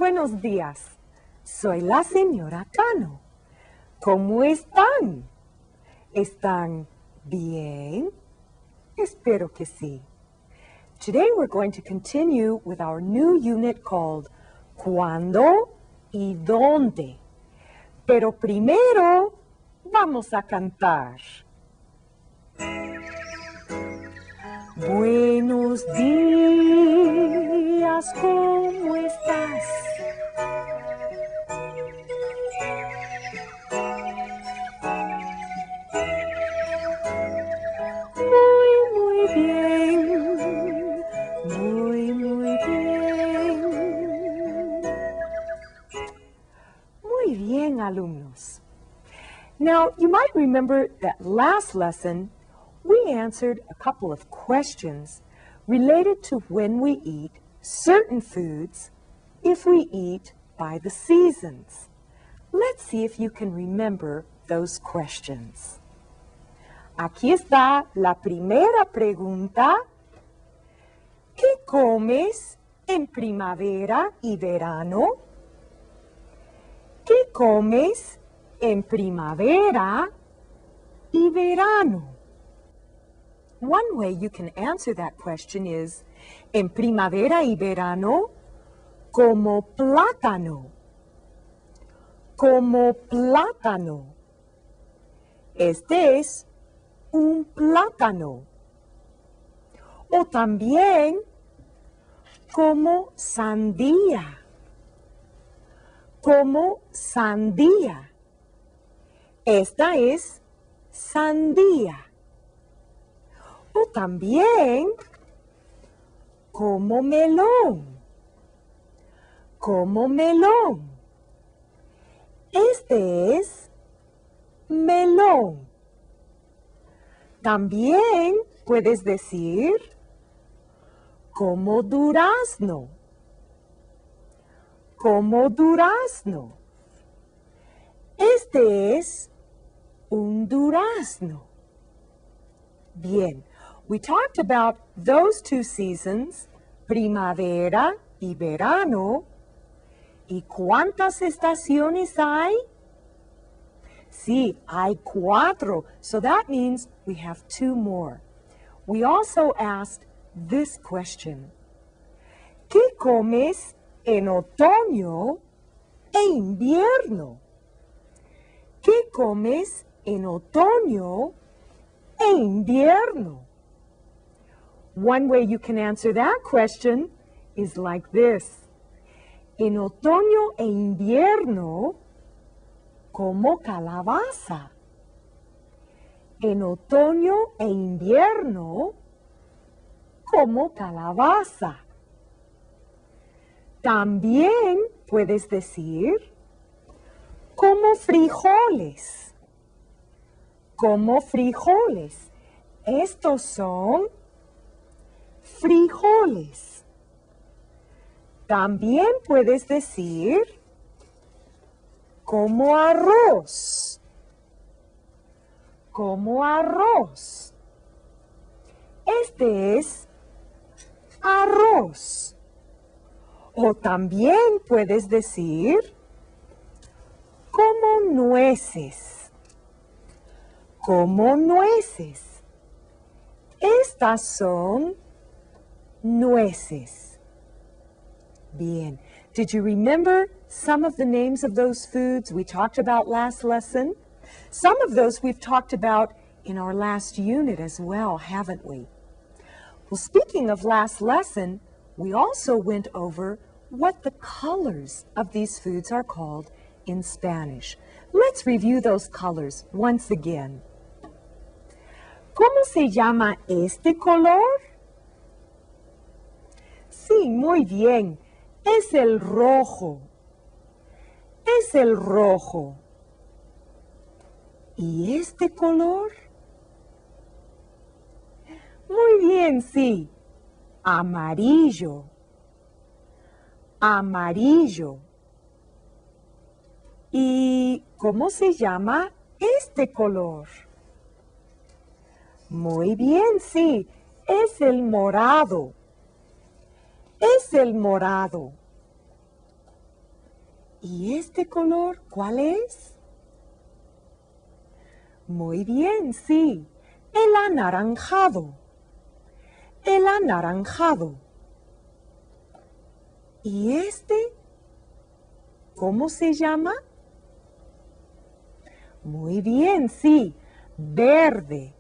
buenos días. Soy la señora Cano. ¿Cómo están? ¿Están bien? Espero que sí. Today we're going to continue with our new unit called ¿Cuándo y dónde? Pero primero vamos a cantar. Buenos días, ¿cómo estás? Muy bien, muy bien. Muy bien, alumnos. Now, you might remember that last lesson we answered a couple of questions related to when we eat certain foods if we eat by the seasons. Let's see if you can remember those questions. Aquí está la primera pregunta. ¿Qué comes en primavera y verano? ¿Qué comes en primavera y verano? One way you can answer that question is, en primavera y verano, como plátano. Como plátano. Este es un plátano. O también como sandía. Como sandía. Esta es sandía. O también como melón. Como melón. Este es melón. También puedes decir como durazno. Como durazno. Este es un durazno. Bien, we talked about those two seasons, primavera y verano. ¿Y cuántas estaciones hay? Sí, hay 4. So that means we have 2 more. We also asked this question. ¿Qué comes en otoño e invierno? ¿Qué comes en otoño e invierno? One way you can answer that question is like this. En otoño e invierno, como calabaza. En otoño e invierno, como calabaza. También puedes decir como frijoles. Como frijoles. Estos son frijoles. También puedes decir como arroz. Como arroz. Este es arroz. O también puedes decir como nueces. Como nueces. Estas son nueces. Bien. Did you remember some of the names of those foods we talked about last lesson? Some of those we've talked about in our last unit as well, haven't we? Well, speaking of last lesson, we also went over what the colors of these foods are called in Spanish. Let's review those colors once again. ¿Cómo se llama este color? Sí, muy bien. Es el rojo. Es el rojo. ¿Y este color? Muy bien, sí. Amarillo. Amarillo. ¿Y cómo se llama este color? Muy bien, sí. Es el morado. Es el morado. ¿Y este color cuál es? Muy bien, sí, el anaranjado. El anaranjado. ¿Y este cómo se llama? Muy bien, sí, verde.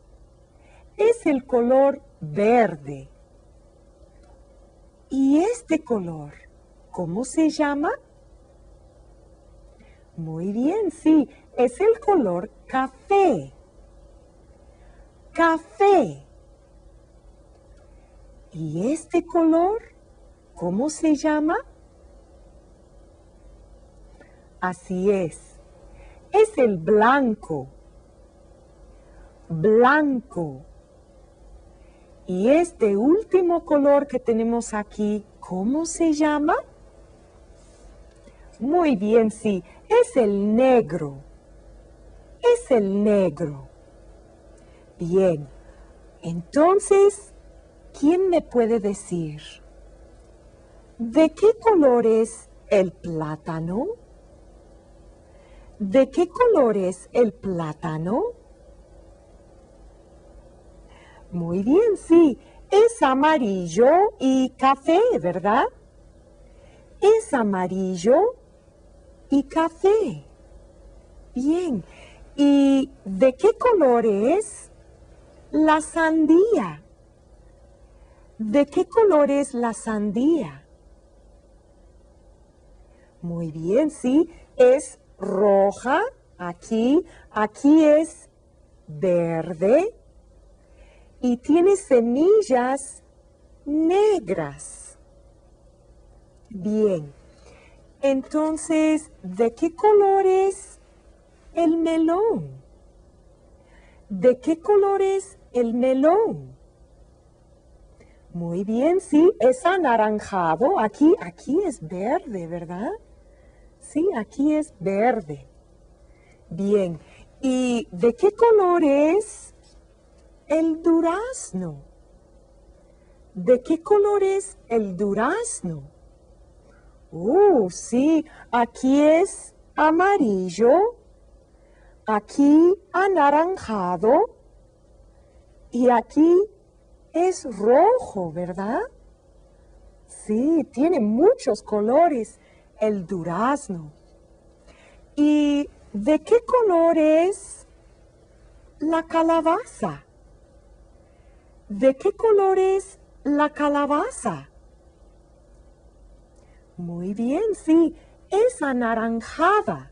Es el color verde. ¿Y este color cómo se llama? Muy bien, sí, es el color café. Café. ¿Y este color cómo se llama? Así es el blanco. Blanco. ¿Y este último color que tenemos aquí, cómo se llama? Muy bien, sí, es el negro. Es el negro. Bien, entonces, ¿quién me puede decir de qué color es el plátano? ¿De qué color es el plátano? Muy bien, sí, es amarillo y café, ¿verdad? Es amarillo y café. Bien, ¿y de qué color es la sandía? ¿De qué color es la sandía? Muy bien, sí, es roja, aquí es verde y tiene semillas negras. Bien, entonces, ¿de qué color es el melón? ¿De qué color es el melón? Muy bien, sí, es anaranjado. Aquí es verde, ¿verdad? Sí, aquí es verde. Bien, ¿y de qué color es el durazno? ¿De qué color es el durazno? Sí, aquí es amarillo, aquí anaranjado y aquí es rojo, ¿verdad? Sí, tiene muchos colores el durazno. ¿Y de qué color es la calabaza? ¿De qué color es la calabaza? Muy bien, sí, es anaranjada.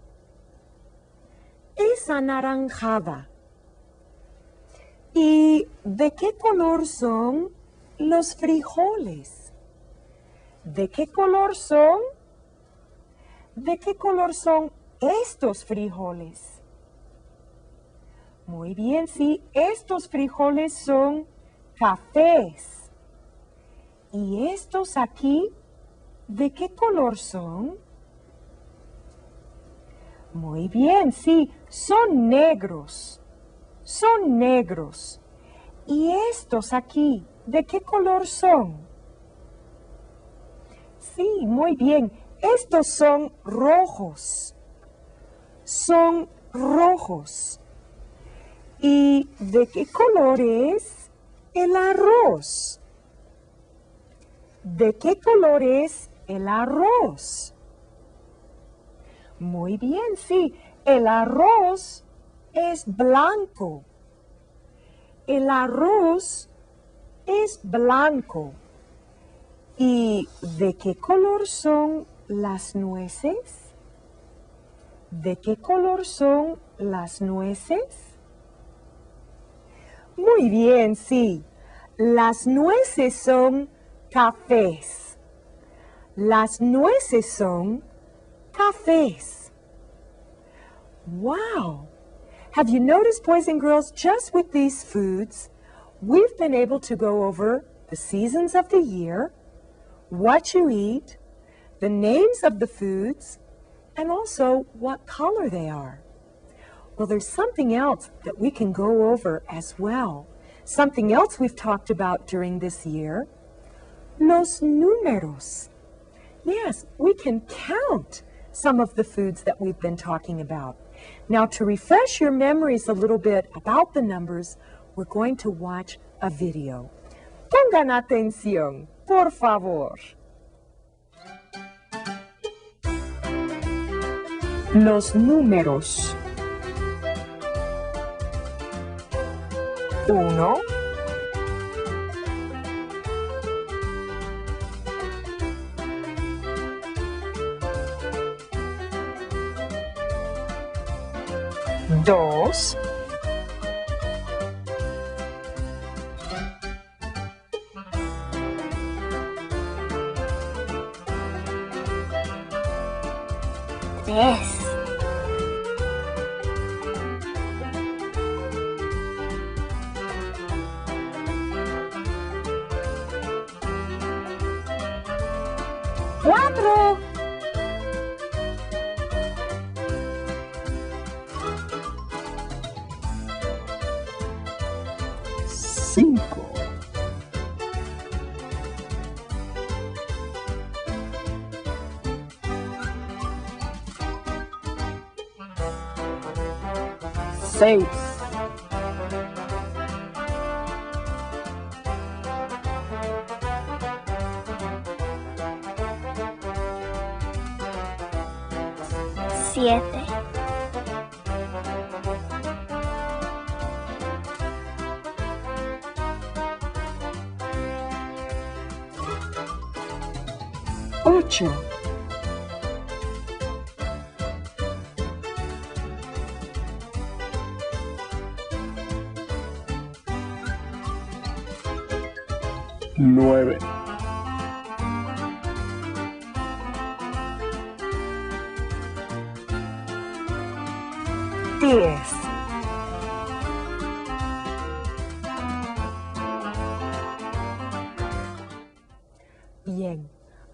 Es anaranjada. ¿Y de qué color son los frijoles? ¿De qué color son? ¿De qué color son estos frijoles? Muy bien, sí, estos frijoles son cafés. ¿Y estos aquí, de qué color son? Muy bien, sí, son negros. Son negros. ¿Y estos aquí, de qué color son? Sí, muy bien, estos son rojos. Son rojos. ¿Y de qué color es el arroz? ¿De qué color es el arroz? Muy bien, sí, el arroz es blanco. El arroz es blanco. ¿Y de qué color son las nueces? ¿De qué color son las nueces? Muy bien, sí. Las nueces son cafés. Las nueces son cafés. Wow! Have you noticed, boys and girls, just with these foods, we've been able to go over the seasons of the year, what you eat, the names of the foods, and also what color they are. Well, there's something else that we can go over as well. Something else we've talked about during this year, los números. Yes, we can count some of the foods that we've been talking about. Now, to refresh your memories a little bit about the numbers, we're going to watch a video. Pongan atención, por favor. Los números. 1, 2, 3, 4, 5, 6, 7, 8, 9, 10. Bien.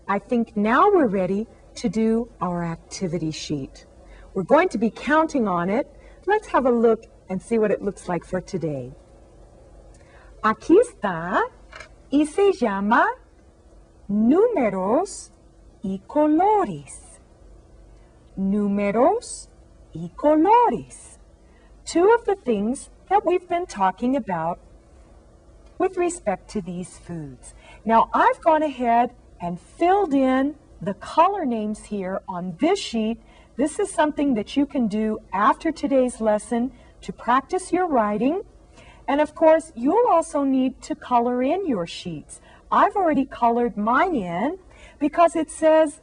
I think now we're ready to do our activity sheet. We're going to be counting on it. Let's have a look and see what it looks like for today. Aquí está y se llama números y colores. Números y colores. Two of the things that we've been talking about with respect to these foods. Now, I've gone ahead and filled in the color names here on this sheet. This is something that you can do after today's lesson to practice your writing. And of course, you'll also need to color in your sheets. I've already colored mine in because it says,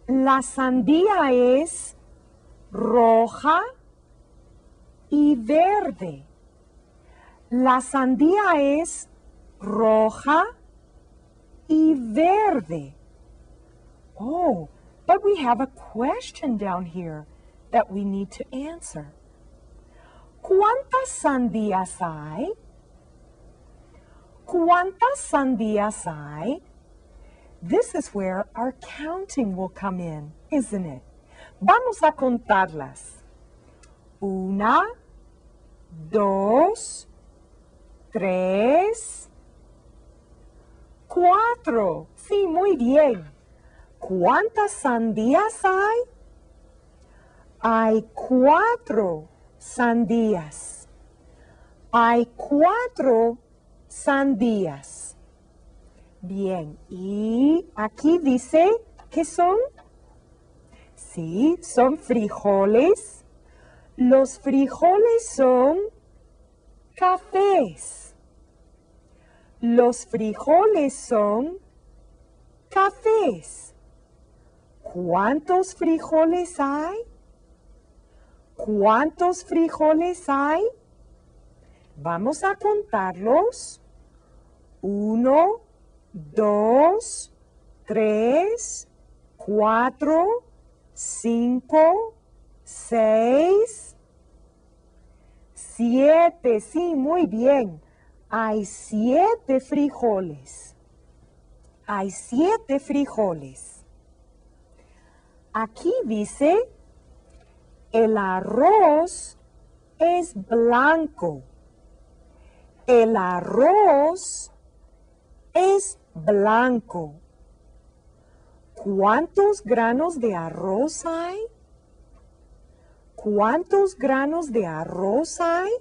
la sandía es roja y verde. La sandía es roja y verde. Oh, but we have a question down here that we need to answer. ¿Cuántas sandías hay? ¿Cuántas sandías hay? This is where our counting will come in, isn't it? Vamos a contarlas. 1, 2, 3, 4. Sí, muy bien. ¿Cuántas sandías hay? Hay 4 sandías. Hay 4 sandías. Bien, y aquí dice, ¿qué son? Sí, son frijoles. Los frijoles son cafés. Los frijoles son cafés. ¿Cuántos frijoles hay? ¿Cuántos frijoles hay? Vamos a contarlos. 1, 2, 3, 4, 5, 6, 7. Sí, muy bien. Hay 7 frijoles. Hay 7 frijoles. Aquí dice, el arroz es blanco. El arroz es blanco. ¿Cuántos granos de arroz hay? ¿Cuántos granos de arroz hay?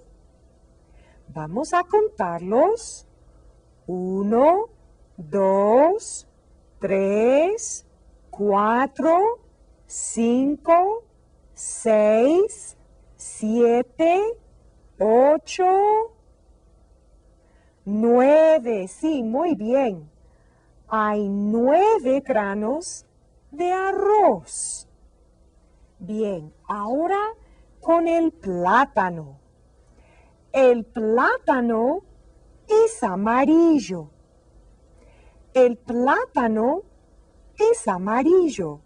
Vamos a contarlos. 1, 2, 3, 4, 5, 6, 7, 8, 9. Sí, muy bien. Hay 9 granos de arroz. Bien, ahora con el plátano. El plátano es amarillo. El plátano es amarillo.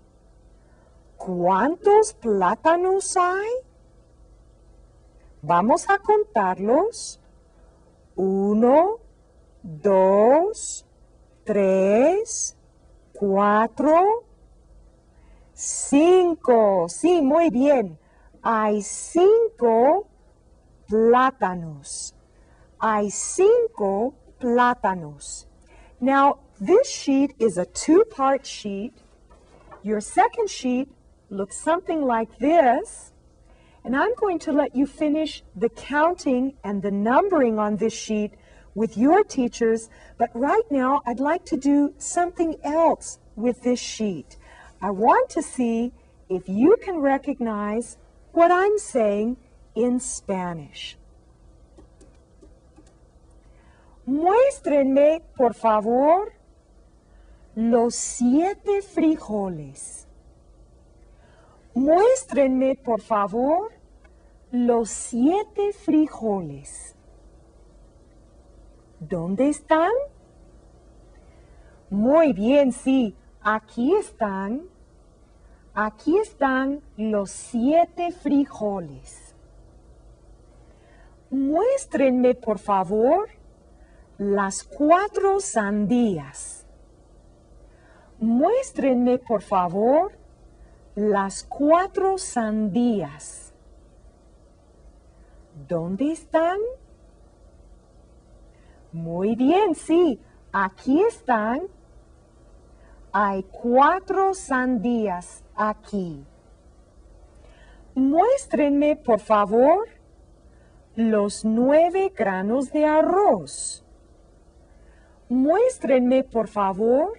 ¿Cuántos plátanos hay? Vamos a contarlos. 1, 2, 3, 4, 5. Sí, muy bien. Hay 5 plátanos. Hay 5 plátanos. Now, this sheet is a 2-part sheet. Your second sheet looks something like this. And I'm going to let you finish the counting and the numbering on this sheet with your teachers. But right now, I'd like to do something else with this sheet. I want to see if you can recognize what I'm saying in Spanish. Muéstrenme, por favor, los 7 frijoles. Muéstrenme, por favor, los 7 frijoles. ¿Dónde están? Muy bien, sí. Aquí están. Aquí están los 7 frijoles. Muéstrenme, por favor, las 4 sandías. Muéstrenme, por favor, las 4 sandías. ¿Dónde están? Muy bien, sí. Aquí están. Hay 4 sandías aquí. Muéstrenme, por favor, los 9 granos de arroz. Muéstrenme, por favor,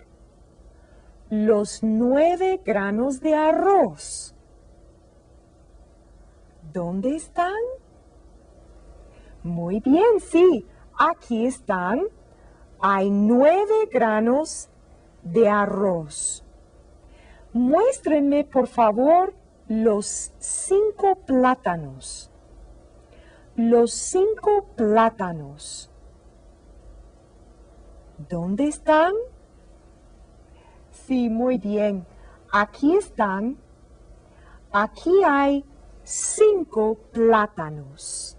los 9 granos de arroz. ¿Dónde están? Muy bien, sí. Aquí están. Hay 9 granos de arroz. Muéstrenme, por favor, los 5 plátanos. Los 5 plátanos. ¿Dónde están? Sí, muy bien. Aquí están. Aquí hay 5 plátanos.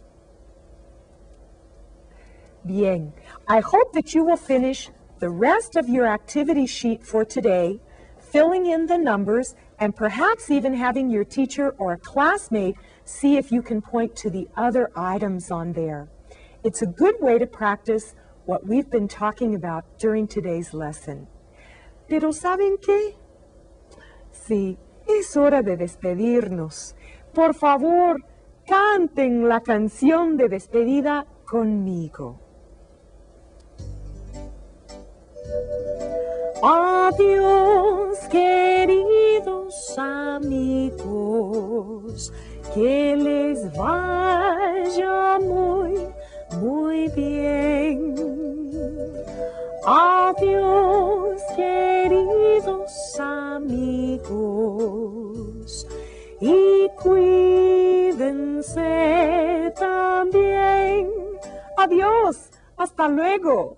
Bien. I hope that you will finish the rest of your activity sheet for today, filling in the numbers, and perhaps even having your teacher or a classmate see if you can point to the other items on there. It's a good way to practice what we've been talking about during today's lesson. Pero ¿saben qué? Sí, es hora de despedirnos. Por favor, canten la canción de despedida conmigo. Adiós, queridos amigos, que les vaya muy, muy bien. Adiós, queridos amigos, y cuídense también. Adiós, hasta luego.